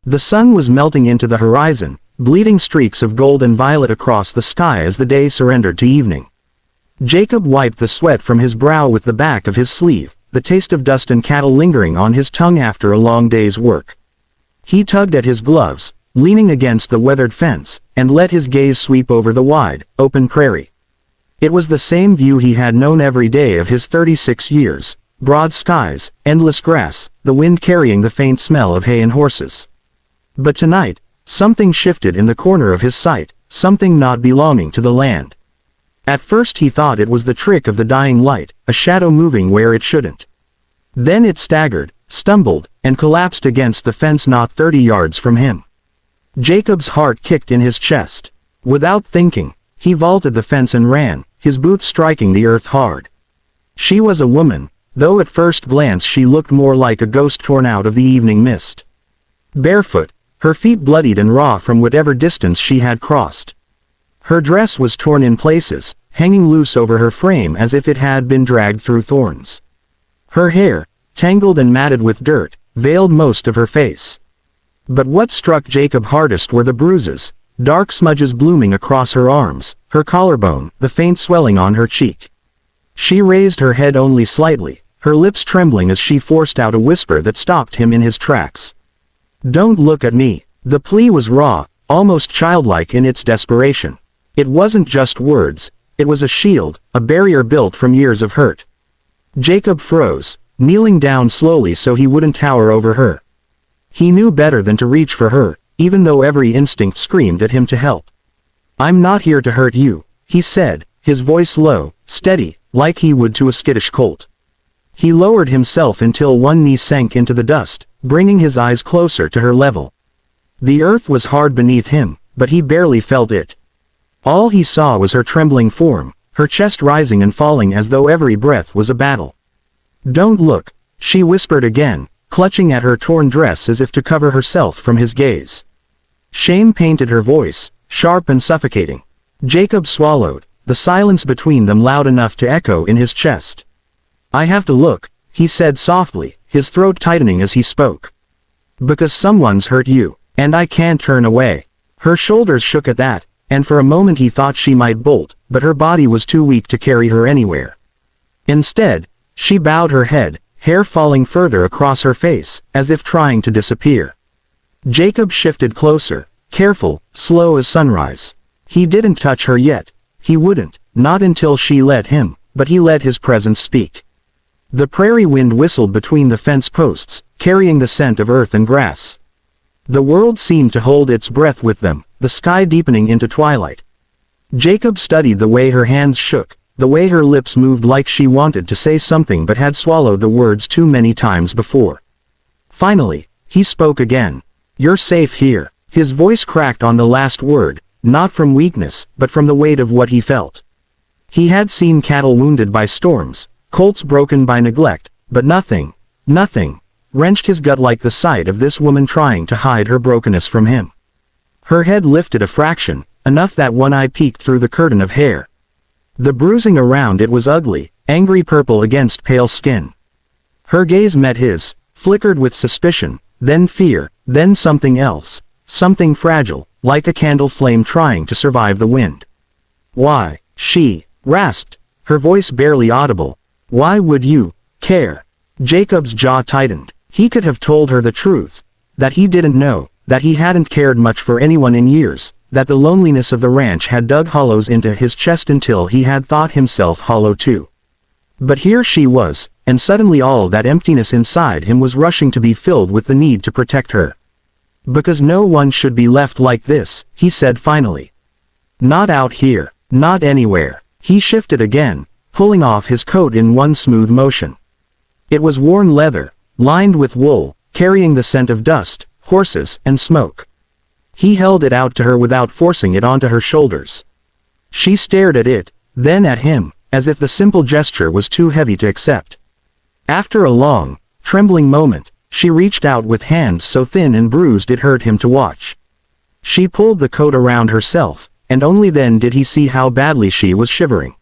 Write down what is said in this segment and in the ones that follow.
The sun was melting into the horizon, bleeding streaks of gold and violet across the sky as the day surrendered to evening. Jacob wiped the sweat from his brow with the back of his sleeve, the taste of dust and cattle lingering on his tongue after a long day's work. He tugged at his gloves, leaning against the weathered fence, and let his gaze sweep over the wide, open prairie. It was the same view he had known every day of his 36 years, broad skies, endless grass, the wind carrying the faint smell of hay and horses. But tonight, something shifted in the corner of his sight, something not belonging to the land. At first he thought it was the trick of the dying light, a shadow moving where it shouldn't. Then it staggered, stumbled, and collapsed against the fence not 30 yards from him. Jacob's heart kicked in his chest. Without thinking, he vaulted the fence and ran, his boots striking the earth hard. She was a woman, though at first glance she looked more like a ghost torn out of the evening mist. Barefoot, her feet bloodied and raw from whatever distance she had crossed. Her dress was torn in places, hanging loose over her frame as if it had been dragged through thorns. Her hair, tangled and matted with dirt, veiled most of her face. But what struck Jacob hardest were the bruises, dark smudges blooming across her arms, her collarbone, the faint swelling on her cheek. She raised her head only slightly, her lips trembling as she forced out a whisper that stopped him in his tracks. "Don't look at me." The plea was raw, almost childlike in its desperation. It wasn't just words, it was a shield, a barrier built from years of hurt. Jacob froze, kneeling down slowly so he wouldn't tower over her. He knew better than to reach for her, even though every instinct screamed at him to help. "I'm not here to hurt you," he said, his voice low, steady, like he would to a skittish colt. He lowered himself until one knee sank into the dust, bringing his eyes closer to her level. The earth was hard beneath him, but he barely felt it. All he saw was her trembling form, her chest rising and falling as though every breath was a battle. "Don't look," she whispered again, clutching at her torn dress as if to cover herself from his gaze. Shame painted her voice, sharp and suffocating. Jacob swallowed, the silence between them loud enough to echo in his chest. "I have to look," he said softly, his throat tightening as he spoke. "Because someone's hurt you, and I can't turn away." Her shoulders shook at that, and for a moment he thought she might bolt, but her body was too weak to carry her anywhere. Instead, she bowed her head, hair falling further across her face, as if trying to disappear. Jacob shifted closer, careful, slow as sunrise. He didn't touch her yet. He wouldn't, not until she let him, but he let his presence speak. The prairie wind whistled between the fence posts, carrying the scent of earth and grass. The world seemed to hold its breath with them, the sky deepening into twilight. Jacob studied the way her hands shook, the way her lips moved like she wanted to say something but had swallowed the words too many times before. Finally, he spoke again. "You're safe here." His voice cracked on the last word, not from weakness, but from the weight of what he felt. He had seen cattle wounded by storms, colts broken by neglect, but nothing wrenched his gut like the sight of this woman trying to hide her brokenness from him. Her head lifted a fraction, enough that one eye peeked through the curtain of hair. The bruising around it was ugly, angry purple against pale skin. Her gaze met his, flickered with suspicion, then fear, then something else, something fragile, like a candle flame trying to survive the wind. "Why?" she rasped, her voice barely audible. "Why would you care?" Jacob's jaw tightened. He could have told her the truth. That he didn't know, that he hadn't cared much for anyone in years, that the loneliness of the ranch had dug hollows into his chest until he had thought himself hollow too. But here she was, and suddenly all that emptiness inside him was rushing to be filled with the need to protect her. "Because no one should be left like this," he said finally. "Not out here, not anywhere." He shifted again, pulling off his coat in one smooth motion. It was worn leather, lined with wool, carrying the scent of dust, horses, and smoke. He held it out to her without forcing it onto her shoulders. She stared at it, then at him, as if the simple gesture was too heavy to accept. After a long, trembling moment, she reached out with hands so thin and bruised it hurt him to watch. She pulled the coat around herself, and only then did he see how badly she was shivering.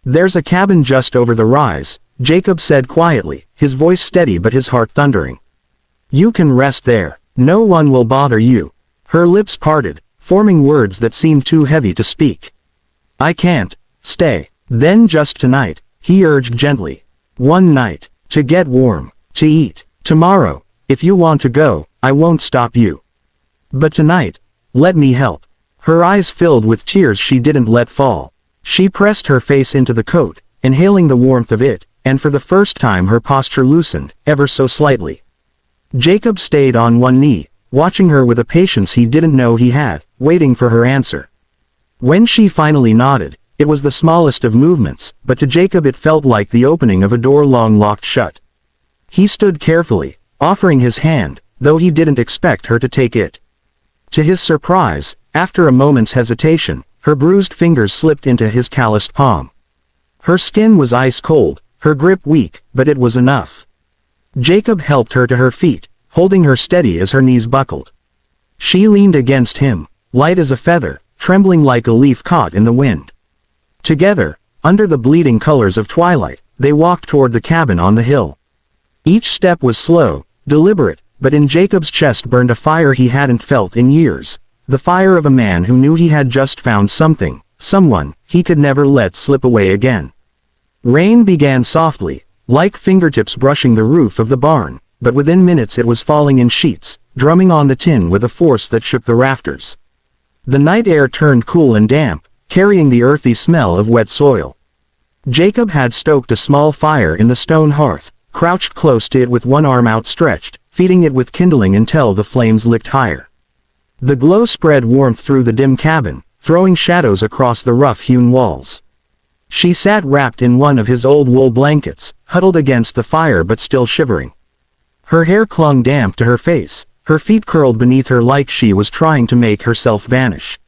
"There's a cabin just over the rise," Jacob said quietly, his voice steady but his heart thundering. "You can rest there." No one will bother you. Her lips parted, forming words that seemed too heavy to speak. I can't stay. Then just tonight, he urged gently. One night, to get warm, to eat. Tomorrow, if you want to go, I won't stop you. But tonight, let me help. Her eyes filled with tears she didn't let fall. She pressed her face into the coat, inhaling the warmth of it, and for the first time her posture loosened, ever so slightly. Jacob stayed on one knee, watching her with a patience he didn't know he had, waiting for her answer. When she finally nodded, it was the smallest of movements, but to Jacob it felt like the opening of a door long locked shut. He stood carefully, offering his hand, though he didn't expect her to take it. To his surprise, after a moment's hesitation, her bruised fingers slipped into his calloused palm. Her skin was ice cold, her grip weak, but it was enough. Jacob helped her to her feet, holding her steady as her knees buckled. She leaned against him, light as a feather, trembling like a leaf caught in the wind. Together, under the bleeding colors of twilight, they walked toward the cabin on the hill. Each step was slow, deliberate, but in Jacob's chest burned a fire he hadn't felt in years, the fire of a man who knew he had just found something, someone, he could never let slip away again. Rain began softly, like fingertips brushing the roof of the barn, but within minutes it was falling in sheets, drumming on the tin with a force that shook the rafters. The night air turned cool and damp, carrying the earthy smell of wet soil. Jacob had stoked a small fire in the stone hearth, crouched close to it with one arm outstretched, feeding it with kindling until the flames licked higher. The glow spread warmth through the dim cabin, throwing shadows across the rough-hewn walls. She sat wrapped in one of his old wool blankets, huddled against the fire but still shivering. Her hair clung damp to her face, her feet curled beneath her like she was trying to make herself vanish.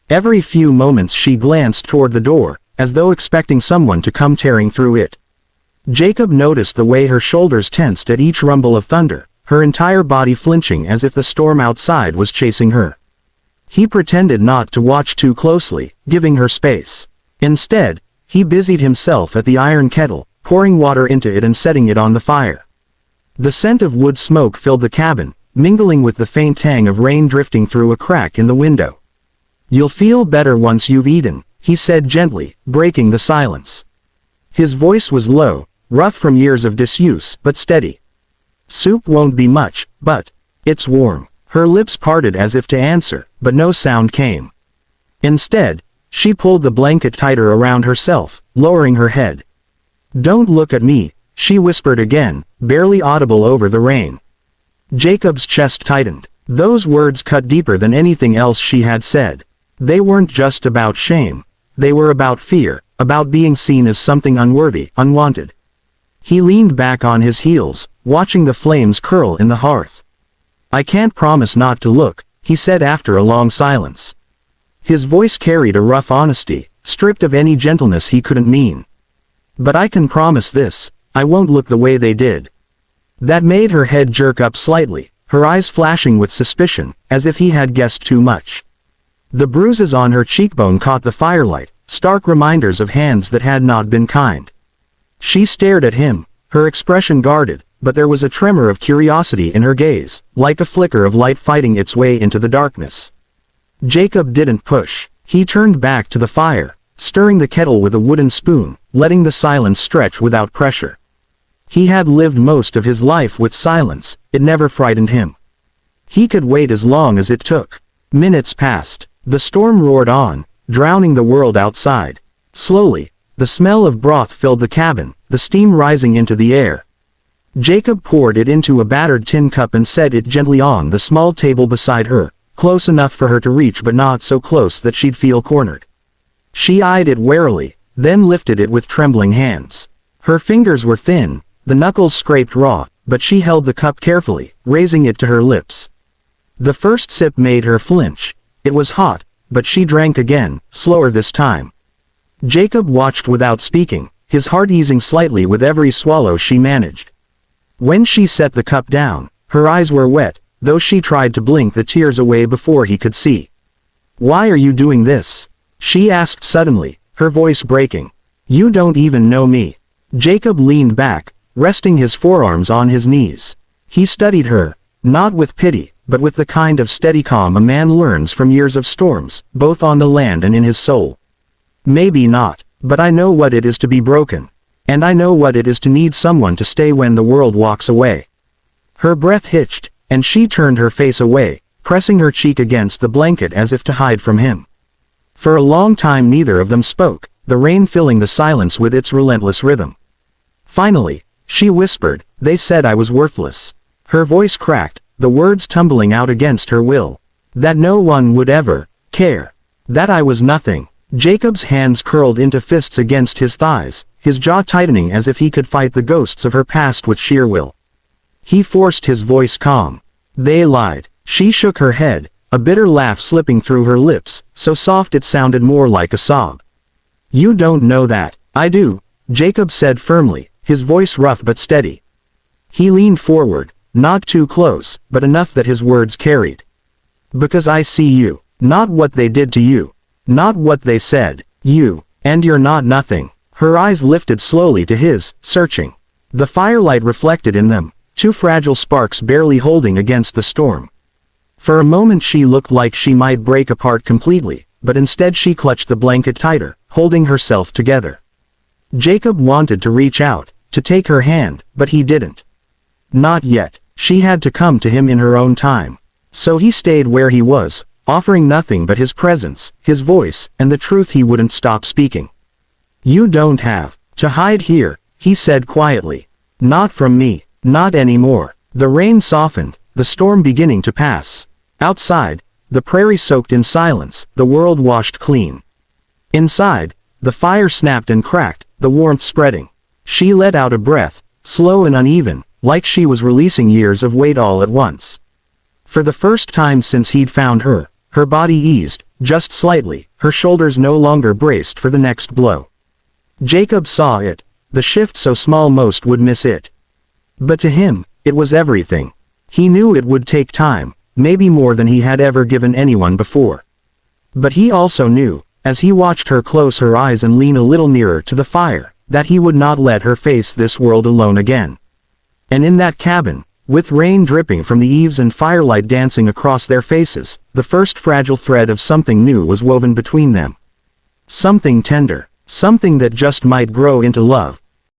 Every few moments she glanced toward the door, as though expecting someone to come tearing through it. Jacob noticed the way her shoulders tensed at each rumble of thunder, her entire body flinching as if the storm outside was chasing her. He pretended not to watch too closely, giving her space. Instead, he busied himself at the iron kettle, pouring water into it and setting it on the fire. The scent of wood smoke filled the cabin, mingling with the faint tang of rain drifting through a crack in the window. You'll feel better once you've eaten, he said gently, breaking the silence. His voice was low, rough from years of disuse, but steady. Soup won't be much, but it's warm. Her lips parted as if to answer, but no sound came. Instead, she pulled the blanket tighter around herself, lowering her head. Don't look at me, she whispered again, barely audible over the rain. Jacob's chest tightened. Those words cut deeper than anything else she had said. They weren't just about shame. They were about fear, about being seen as something unworthy, unwanted. He leaned back on his heels, watching the flames curl in the hearth. I can't promise not to look, he said after a long silence. His voice carried a rough honesty, stripped of any gentleness he couldn't mean. But I can promise this, I won't look the way they did. That made her head jerk up slightly, her eyes flashing with suspicion, as if he had guessed too much. The bruises on her cheekbone caught the firelight, stark reminders of hands that had not been kind. She stared at him, her expression guarded, but there was a tremor of curiosity in her gaze, like a flicker of light fighting its way into the darkness. Jacob didn't push. He turned back to the fire, stirring the kettle with a wooden spoon, letting the silence stretch without pressure. He had lived most of his life with silence, it never frightened him. He could wait as long as it took. Minutes passed. The storm roared on, drowning the world outside. Slowly, the smell of broth filled the cabin, the steam rising into the air. Jacob poured it into a battered tin cup and set it gently on the small table beside her, close enough for her to reach but not so close that she'd feel cornered. She eyed it warily, then lifted it with trembling hands. Her fingers were thin, the knuckles scraped raw, but she held the cup carefully, raising it to her lips. The first sip made her flinch. It was hot, but she drank again, slower this time. Jacob watched without speaking, his heart easing slightly with every swallow she managed. When she set the cup down, her eyes were wet, though she tried to blink the tears away before he could see. Why are you doing this? She asked suddenly, her voice breaking. You don't even know me. Jacob leaned back, resting his forearms on his knees. He studied her, not with pity, but with the kind of steady calm a man learns from years of storms, both on the land and in his soul. Maybe not, but I know what it is to be broken. And I know what it is to need someone to stay when the world walks away. Her breath hitched, and she turned her face away, pressing her cheek against the blanket as if to hide from him. For a long time neither of them spoke, the rain filling the silence with its relentless rhythm. Finally, she whispered, "They said I was worthless." Her voice cracked, the words tumbling out against her will. "That no one would ever care. That I was nothing." Jacob's hands curled into fists against his thighs, his jaw tightening as if he could fight the ghosts of her past with sheer will. He forced his voice calm. "They lied." She shook her head, a bitter laugh slipping through her lips, so soft it sounded more like a sob. "You don't know that." "I do," Jacob said firmly, his voice rough but steady. He leaned forward, not too close, but enough that his words carried. "Because I see you. Not what they did to you. Not what they said. You. And you're not nothing." Her eyes lifted slowly to his, searching. The firelight reflected in them, two fragile sparks barely holding against the storm. For a moment she looked like she might break apart completely, but instead she clutched the blanket tighter, holding herself together. Jacob wanted to reach out, to take her hand, but he didn't. Not yet. She had to come to him in her own time. So he stayed where he was, offering nothing but his presence, his voice, and the truth he wouldn't stop speaking. "You don't have to hide here," he said quietly. "Not from me. Not anymore." The rain softened, the storm beginning to pass. Outside, the prairie soaked in silence, the world washed clean. Inside, the fire snapped and cracked, the warmth spreading. She let out a breath, slow and uneven, like she was releasing years of weight all at once. For the first time since he'd found her, her body eased, just slightly, her shoulders no longer braced for the next blow. Jacob saw it, the shift so small most would miss it. But to him, it was everything. He knew it would take time, maybe more than he had ever given anyone before. But he also knew, as he watched her close her eyes and lean a little nearer to the fire, that he would not let her face this world alone again. And in that cabin, with rain dripping from the eaves and firelight dancing across their faces, the first fragile thread of something new was woven between them. Something tender, something that just might grow into love,